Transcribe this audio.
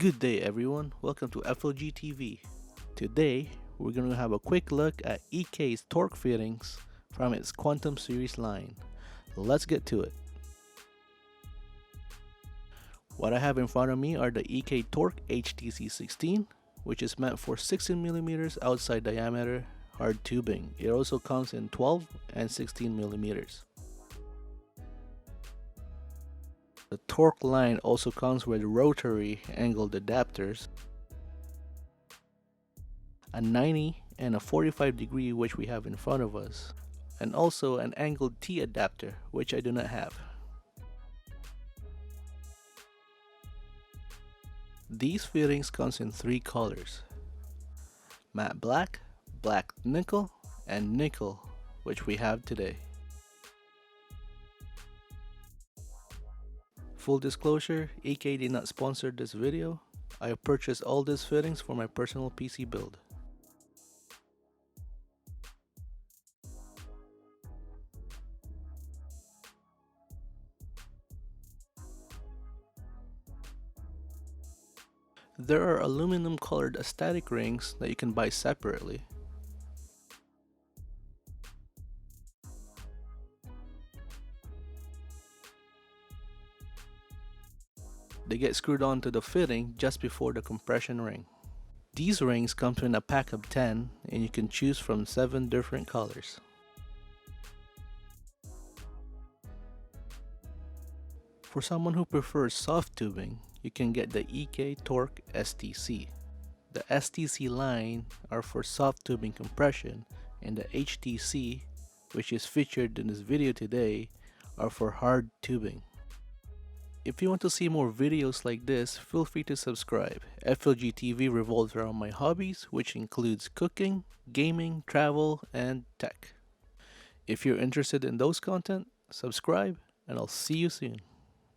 Good day everyone, welcome to FLG TV. Today we're going to have a quick look at EK's torque fittings from its Quantum series line. Let's get to it. What I have in front of me are the EK Torque HTC16, which is meant for 16mm outside diameter hard tubing. It also comes in 12 and 16mm. The torque line also comes with rotary angled adapters, a 90 and a 45 degree which we have in front of us, and also an angled T adapter which I do not have. These fittings comes in 3 colors: matte black, black nickel, and nickel, which we have today. Full disclosure, EK did not sponsor this video. I purchased all these fittings for my personal PC build. There are aluminum colored aesthetic rings that you can buy separately. They get screwed onto the fitting just before the compression ring. These rings come in a pack of 10 and you can choose from 7 different colors. For someone who prefers soft tubing, you can get the EK Torque STC. The STC line are for soft tubing compression, and the HTC, which is featured in this video today, are for hard tubing. If you want to see more videos like this, feel free to subscribe. FLG TV revolves around my hobbies, which includes cooking, gaming, travel, and tech. If you're interested in those content, subscribe, and I'll see you soon.